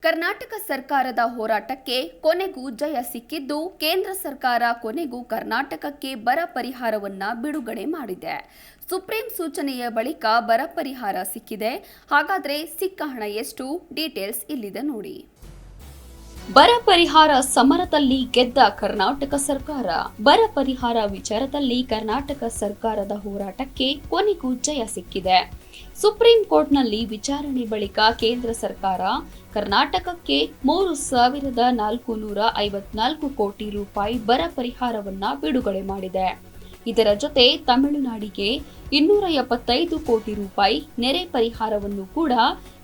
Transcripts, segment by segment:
ಕರ್ನಾಟಕ ಸರ್ಕಾರದ ಹೋರಾಟಕ್ಕೆ ಕೊನೆಗೂ ಜಯ ಸಿಕ್ಕಿದ್ದು, ಕೇಂದ್ರ ಸರ್ಕಾರ ಕೊನೆಗೂ ಕರ್ನಾಟಕಕ್ಕೆ ಬರ ಪರಿಹಾರವನ್ನ ಬಿಡುಗಡೆ ಮಾಡಿದೆ. ಸುಪ್ರೀಂ ಸೂಚನೆಯ ಬಳಿಕ ಬರ ಪರಿಹಾರ ಸಿಕ್ಕಿದೆ. ಹಾಗಾದ್ರೆ ಸಿಕ್ಕ ಹಣ ಎಷ್ಟು? ಡೀಟೇಲ್ಸ್ ಇಲ್ಲಿದೆ ನೋಡಿ. ಬರ ಪರಿಹಾರ ಸಮರದಲ್ಲಿ ಗೆದ್ದ ಕರ್ನಾಟಕ ಸರ್ಕಾರ. ಬರ ಪರಿಹಾರ ವಿಚಾರದಲ್ಲಿ ಕರ್ನಾಟಕ ಸರ್ಕಾರದ ಹೋರಾಟಕ್ಕೆ ಕೊನೆಗೂ ಜಯ ಸಿಕ್ಕಿದೆ. ಸುಪ್ರೀಂ ಕೋರ್ಟ್ನಲ್ಲಿ ವಿಚಾರಣೆ ಬಳಿಕ ಕೇಂದ್ರ ಸರ್ಕಾರ ಕರ್ನಾಟಕಕ್ಕೆ 3,454 ಕೋಟಿ ರೂಪಾಯಿ ಬರ ಪರಿಹಾರವನ್ನ ಬಿಡುಗಡೆ ಮಾಡಿದೆ. ಇದರ ಜೊತೆ ತಮಿಳುನಾಡಿಗೆ 275 ಕೋಟಿ ರೂಪಾಯಿ ನೆರೆ ಪರಿಹಾರವನ್ನು ಕೂಡ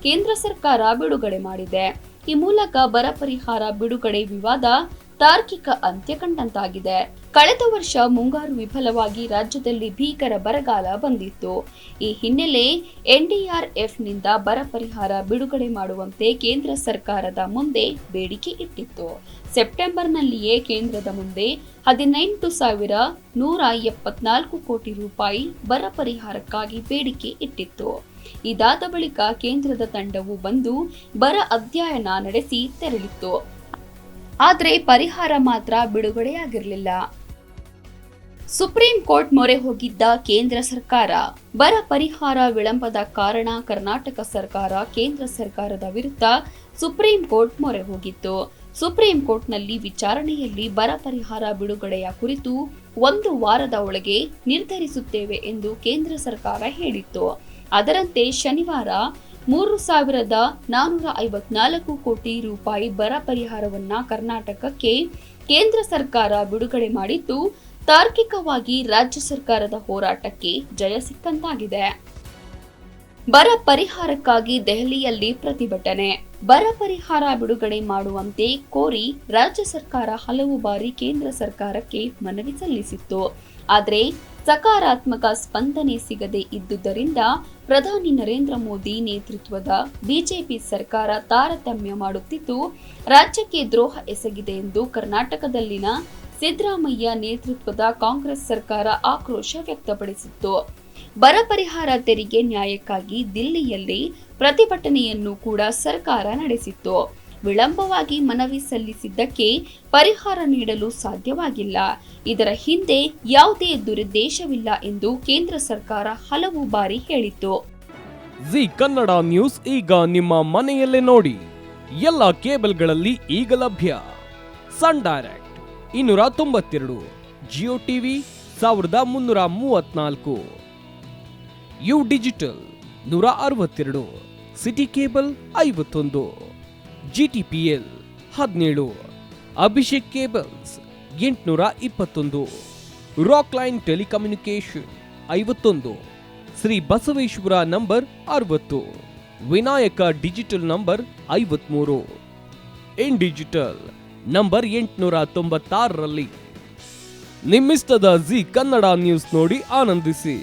ಕೇಂದ್ರ ಸರ್ಕಾರ ಬಿಡುಗಡೆ ಮಾಡಿದೆ. ಈ ಮೂಲಕ ಬರ ಪರಿಹಾರ ಬಿಡುಗಡೆ ವಿವಾದ ತಾರ್ಕಿಕ ಅಂತ್ಯ ಕಂಡಂತಾಗಿದೆ. ಕಳೆದ ವರ್ಷ ಮುಂಗಾರು ವಿಫಲವಾಗಿ ರಾಜ್ಯದಲ್ಲಿ ಭೀಕರ ಬರಗಾಲ ಬಂದಿತ್ತು. ಈ ಹಿನ್ನೆಲೆ NDRFನಿಂದ ಬರ ಪರಿಹಾರ ಬಿಡುಗಡೆ ಮಾಡುವಂತೆ ಕೇಂದ್ರ ಸರ್ಕಾರದ ಮುಂದೆ ಬೇಡಿಕೆ ಇಟ್ಟಿತ್ತು. ಸೆಪ್ಟೆಂಬರ್ನಲ್ಲಿಯೇ ಕೇಂದ್ರದ ಮುಂದೆ 18,174 ಕೋಟಿ ರೂಪಾಯಿ ಬರ ಪರಿಹಾರಕ್ಕಾಗಿ ಬೇಡಿಕೆ ಇಟ್ಟಿತ್ತು. ಇದಾದ ಬಳಿಕ ಕೇಂದ್ರದ ತಂಡವು ಬಂದು ಬರ ಅಧ್ಯಯನ ನಡೆಸಿ ತೆರಳಿತ್ತು. ಆದರೆ ಪರಿಹಾರ ಮಾತ್ರ ಬಿಡುಗಡೆಯಾಗಿರಲಿಲ್ಲ. ಸುಪ್ರೀಂ ಕೋರ್ಟ್ ಮೊರೆ ಹೋಗಿದ್ದ ಕೇಂದ್ರ ಸರ್ಕಾರ. ಬರ ಪರಿಹಾರ ವಿಳಂಬದ ಕಾರಣ ಕರ್ನಾಟಕ ಸರ್ಕಾರ ಕೇಂದ್ರ ಸರ್ಕಾರದ ವಿರುದ್ಧ ಸುಪ್ರೀಂ ಕೋರ್ಟ್ ಮೊರೆ ಹೋಗಿತ್ತು. ಸುಪ್ರೀಂ ಕೋರ್ಟ್ನಲ್ಲಿ ವಿಚಾರಣೆಯಲ್ಲಿ ಬರ ಪರಿಹಾರ ಬಿಡುಗಡೆಯ ಕುರಿತು 1 ವಾರದ ಒಳಗೆ ನಿರ್ಧರಿಸುತ್ತೇವೆ ಎಂದು ಕೇಂದ್ರ ಸರ್ಕಾರ ಹೇಳಿತ್ತು. ಅದರಂತೆ ಶನಿವಾರ 3,454 ಕೋಟಿ ರೂಪಾಯಿ ಬರ ಪರಿಹಾರವನ್ನ ಕರ್ನಾಟಕಕ್ಕೆ ಕೇಂದ್ರ ಸರ್ಕಾರ ಬಿಡುಗಡೆ ಮಾಡಿದ್ದು, ತಾರ್ಕಿಕವಾಗಿ ರಾಜ್ಯ ಸರ್ಕಾರದ ಹೋರಾಟಕ್ಕೆ ಜಯ ಸಿಕ್ಕಂತಾಗಿದೆ. ಬರ ಪರಿಹಾರಕ್ಕಾಗಿ ದೆಹಲಿಯಲ್ಲಿ ಪ್ರತಿಭಟನೆ. ಬರ ಪರಿಹಾರ ಬಿಡುಗಡೆ ಮಾಡುವಂತೆ ಕೋರಿ ರಾಜ್ಯ ಸರ್ಕಾರ ಹಲವು ಬಾರಿ ಕೇಂದ್ರ ಸರ್ಕಾರಕ್ಕೆ ಮನವಿ ಸಲ್ಲಿಸಿತ್ತು. ಆದರೆ ಸಕಾರಾತ್ಮಕ ಸ್ಪಂದನೆ ಸಿಗದೆ ಇದ್ದುದರಿಂದ ಪ್ರಧಾನಿ ನರೇಂದ್ರ ಮೋದಿ ನೇತೃತ್ವದ ಬಿಜೆಪಿ ಸರ್ಕಾರ ತಾರತಮ್ಯ ಮಾಡುತ್ತಿದ್ದು, ರಾಜ್ಯಕ್ಕೆ ದ್ರೋಹ ಎಸಗಿದೆ ಎಂದು ಕರ್ನಾಟಕದಲ್ಲಿನ ಸಿದ್ದರಾಮಯ್ಯ ನೇತೃತ್ವದ ಕಾಂಗ್ರೆಸ್ ಸರ್ಕಾರ ಆಕ್ರೋಶ ವ್ಯಕ್ತಪಡಿಸಿತ್ತು. ಬರ ಪರಿಹಾರ ತೆರಿಗೆ ನ್ಯಾಯಕ್ಕಾಗಿ ದಿಲ್ಲಿಯಲ್ಲಿ ಪ್ರತಿಭಟನೆಯನ್ನು ಕೂಡ ಸರ್ಕಾರ ನಡೆಸಿತ್ತು. ವಿಳಂಬವಾಗಿ ಮನವಿ ಸಲ್ಲಿಸಿದ್ದಕ್ಕೆ ಪರಿಹಾರ ನೀಡಲು ಸಾಧ್ಯವಾಗಿಲ್ಲ. ಇದರ ಹಿಂದೆ ಯಾವುದೇ ದುರುದ್ದೇಶವಿಲ್ಲ ಎಂದು ಕೇಂದ್ರ ಸರ್ಕಾರ ಹಲವು ಬಾರಿ ಹೇಳಿತ್ತು. ಜಿ ಕನ್ನಡ ನ್ಯೂಸ್ ಈಗ ನಿಮ್ಮ ಮನೆಯಲ್ಲೇ ನೋಡಿ. ಎಲ್ಲ ಕೇಬಲ್ಗಳಲ್ಲಿ ಈಗ ಲಭ್ಯ. Sun Direct 292, Jio TV 1334, U digital 162, Siti cable 51, GTPL 17, Abhishek cables 821, Rock Line telecommunication 51, Shri Basaveshwara number 60, Vinayaka digital number 53, in digital number 896ರಲ್ಲಿ. ನಿಮ್ಮಿಸ್ತದ ಜಿ ಕನ್ನಡ ನ್ಯೂಸ್ ನೋಡಿ ಆನಂದಿಸಿ.